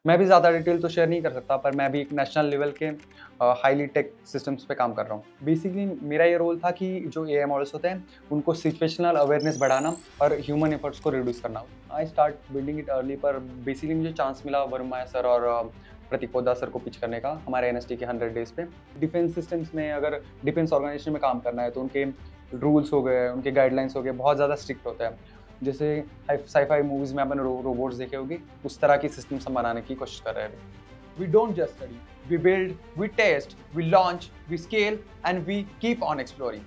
मैं भी ज़्यादा डिटेल तो शेयर नहीं कर सकता, पर मैं भी एक नेशनल लेवल के हाईली टेक सिस्टम्स पे काम कर रहा हूँ। बेसिकली मेरा ये रोल था कि जो एआई मॉडल्स होते हैं, उनको सिचुएशनल अवेयरनेस बढ़ाना और ह्यूमन एफर्ट्स को रिड्यूस करना। I start building it early, पर बेसिकली मुझे चांस मिला वर्मा सर और प्रतीक पोद्दार सर को पिच करने का हमारे एनएसटी के 100 डेज पे। डिफेंस सिस्टम्स में अगर डिफेंस ऑर्गेनाइजेशन में काम करना है, तो उनके रूल्स हो गए, उनके गाइडलाइंस हो गए, बहुत ज़्यादा स्ट्रिक्ट होते हैं। जैसे साई-फाई मूवीज़ में आपने रोबोट्स देखे होंगे, उस तरह की सिस्टम्स हम बनाने की कोशिश कर रहे हैं अभी। We don't just study, we build, we test, we launch, we scale, and we keep on exploring.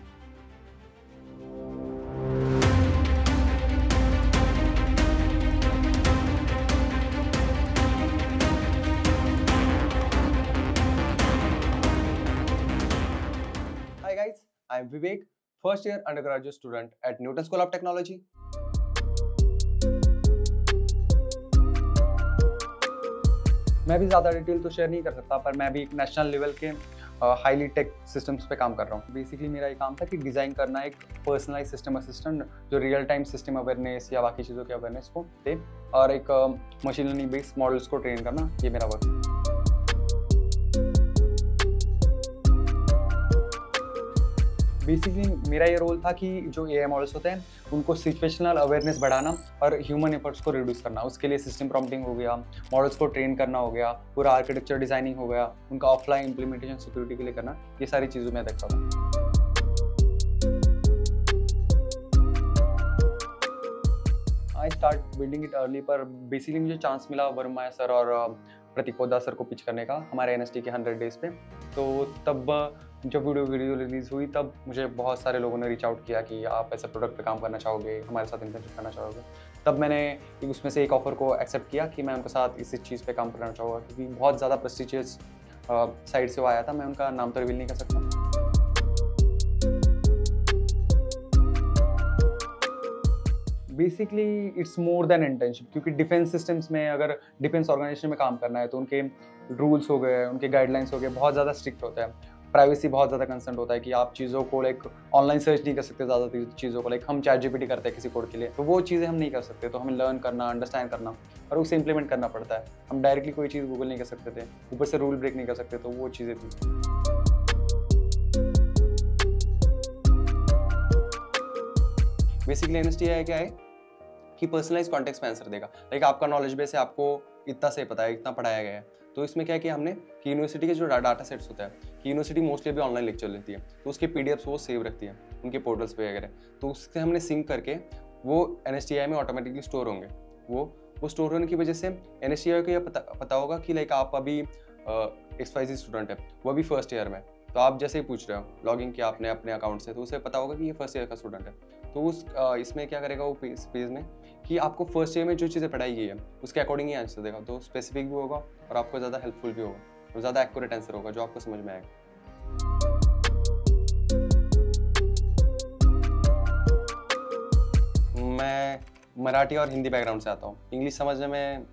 Hi guys, I'm Vivek, first year undergraduate student at Newton School of Technology. मैं भी ज़्यादा डिटेल तो share नहीं कर सकता, पर मैं भी एक नेशनल लेवल के हाईली टेक सिस्टम्स पे काम कर रहा हूँ। बेसिकली मेरा ये काम था कि डिज़ाइन करना एक पर्सनलाइज सिस्टम असिस्टेंट जो रियल टाइम सिस्टम अवेयरनेस या बाकी चीज़ों के अवेयरनेस को दे, और एक मशीन लर्निंग बेस्ड मॉडल्स को ट्रेन करना, ये मेरा वर्क है। बेसिकली मेरा ये रोल था कि जो एआई मॉडल्स होते हैं, उनको सिचुएशनल अवेयरनेस बढ़ाना और ह्यूमन एफर्ट्स को रिड्यूस करना। उसके लिए सिस्टम प्रॉम्प्टिंग हो गया, मॉडल्स को ट्रेन करना हो गया, पूरा आर्किटेक्चर डिजाइनिंग हो गया, उनका ऑफलाइन इंप्लीमेंटेशन सिक्योरिटी के लिए करना, ये सारी चीज़ों में देखता था। I start building it early, पर बेसिकली मुझे चांस मिला वर्मा सर और प्रतीक पोद्दार सर को पिच करने का हमारे एनएसटी के 100 डेज पे। तो तब जब वीडियो रिलीज़ हुई, तब मुझे बहुत सारे लोगों ने रीच आउट किया कि आप ऐसे प्रोडक्ट पे काम करना चाहोगे, हमारे साथ इंटर्नशिप करना चाहोगे। तब मैंने उसमें से एक ऑफ़र को एक्सेप्ट किया कि मैं उनके साथ इस चीज़ पे काम करना चाहूँगा, क्योंकि बहुत ज़्यादा प्रेस्टिजियस साइड से वो आया था। मैं उनका नाम तो रिवील नहीं कर सकता। Basically it's more than internship, क्योंकि डिफेंस सिस्टम्स में अगर डिफेंस ऑर्गेनाइजेशन में काम करना है, तो उनके रूल्स हो गए, उनके गाइडलाइंस हो गए, बहुत ज़्यादा स्ट्रिक्ट होते हैं। प्राइवेसी बहुत ज़्यादा कंसर्न होता है कि आप चीज़ों को लाइक ऑनलाइन सर्च नहीं कर सकते, ज़्यादा चीज़ों को लाइक हम चैट जीपीटी करते हैं किसी कोड के लिए, तो वो चीज़ें हम नहीं कर सकते। तो हमें लर्न करना, अंडरस्टैंड करना और उसे इंप्लीमेंट करना पड़ता है। हम डायरेक्टली कोई चीज़ गूगल नहीं कर सकते थे, ऊपर से रूल ब्रेक नहीं कर सकते, तो वो चीज़ें थी। बेसिकली एनएसटीआई क्या है कि पर्सनलाइज कॉन्टेक्स्ट में आंसर देगा। लाइक आपका नॉलेज बेस है, आपको इतना से पता है, इतना पढ़ाया गया है। तो इसमें क्या किया हमने कि यूनिवर्सिटी के जो डाटा सेट्स होता है, कि यूनिवर्सिटी मोस्टली अभी ऑनलाइन लेक्चर लेती है, तो उसके पीडीएफ्स वो सेव रखती है उनके पोर्टल्स पे वगैरह। तो उससे हमने सिंक करके वो एनएसटीआई में ऑटोमेटिकली स्टोर होंगे। वो स्टोर होने की वजह से एनएसटीआई को यह पता होगा कि लाइक आप अभी XYZ स्टूडेंट है, वो अभी फर्स्ट ईयर में, तो आप जैसे ही पूछ रहे हो लॉगिन किया आपने अपने अकाउंट से, तो उसे पता होगा कि ये फर्स्ट ईयर का स्टूडेंट है। तो उस इसमें क्या करेगा वो पेज में कि आपको फर्स्ट ईयर में जो चीज़ें पढ़ाई गई है उसके अकॉर्डिंग ही आंसर देगा। तो स्पेसिफिक भी होगा और आपको ज़्यादा हेल्पफुल भी होगा और ज़्यादा एक्यूरेट आंसर होगा जो आपको समझ में आएगा। मैं मराठी और हिंदी बैकग्राउंड से आता हूँ। इंग्लिश समझने में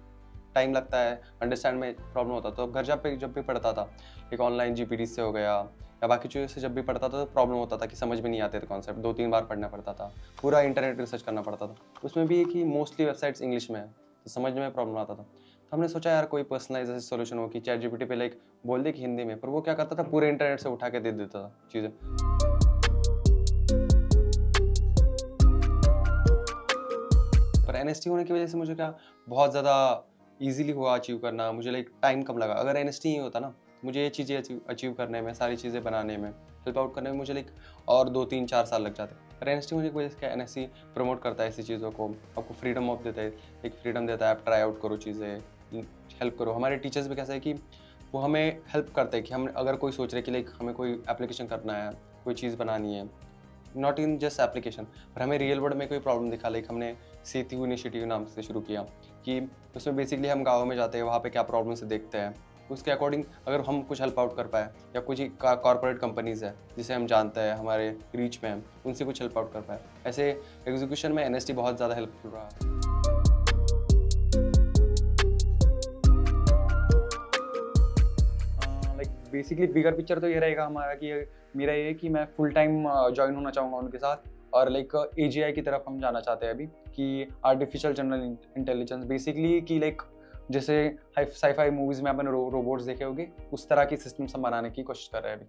टाइम लगता है, अंडरस्टैंड में प्रॉब्लम होता है। तो घर जब भी पढ़ता था, एक ऑनलाइन जीपीटी से हो गया या बाकी चीज़ों से जब भी पढ़ता था, तो प्रॉब्लम होता था कि समझ में नहीं आते थे कॉन्सेप्ट, 2-3 बार पढ़ना पड़ता था, पूरा इंटरनेट रिसर्च करना पड़ता था। उसमें भी है कि मोस्टली वेबसाइट्स इंग्लिश में है, तो समझने में प्रॉब्लम आता था। तो हमने सोचा यार कोई पर्सनलाइज ऐसे सोल्यूशन हो कि चैट जीपीटी पे लाइक बोल दे कि हिंदी में, पर वो क्या करता था पूरे इंटरनेट से उठा के दे देता था चीज़ें। पर एनएसटी होने की वजह से मुझे क्या बहुत ज़्यादा ईजिली हुआ अचीव करना, मुझे लाइक टाइम कम लगा। अगर एनएसटी ही होता ना, मुझे ये चीज़ें अचीव करने में, सारी चीज़ें बनाने में, हेल्प आउट करने में मुझे लाइक और 2-3-4 साल लग जाते। पर एनएसटी होने की वजह से क्या, एनएसटी प्रमोट करता है ऐसी चीज़ों को, आपको फ्रीडम ऑफ देता है, एक फ्रीडम देता है, आप ट्राई आउट करो चीज़ें, हेल्प करो। हमारे टीचर्स भी कैसा है कि वो हमें हेल्प करते हैं कि हम अगर कोई सोच रहे कि लाइक हमें कोई एप्लीकेशन करना है, कोई चीज़ बनानी है, नॉट इन जस्ट एप्लीकेशन, पर हमें रियल वर्ल्ड में कोई प्रॉब्लम दिखा, लाइक हमने सेतु इनिशिएटिव नाम से शुरू किया कि उसमें बेसिकली हम गाँव में जाते हैं, वहाँ पे क्या प्रॉब्लम से देखते हैं, उसके अकॉर्डिंग अगर हम कुछ हेल्प आउट कर पाए, या कुछ कॉर्पोरेट कंपनीज़ है जिसे हम जानते हैं, हमारे रीच में हैं, उनसे कुछ हेल्प आउट कर पाए, ऐसे एग्जीक्यूशन में एनएसटी बहुत ज़्यादा हेल्पफुल रहा। लाइक बेसिकली बिगर पिक्चर तो ये रहेगा हमारा कि मेरा ये है कि मैं फुल टाइम ज्वाइन होना चाहूँगा उनके साथ, और लाइक एजीआई की तरफ हम जाना चाहते हैं अभी, कि आर्टिफिशियल जनरल इंटेलिजेंस बेसिकली कि लाइक जैसे साईफाई मूवीज में आपने रोबोट्स देखे होंगे, उस तरह की सिस्टम्स हम बनाने की कोशिश कर रहे हैं अभी।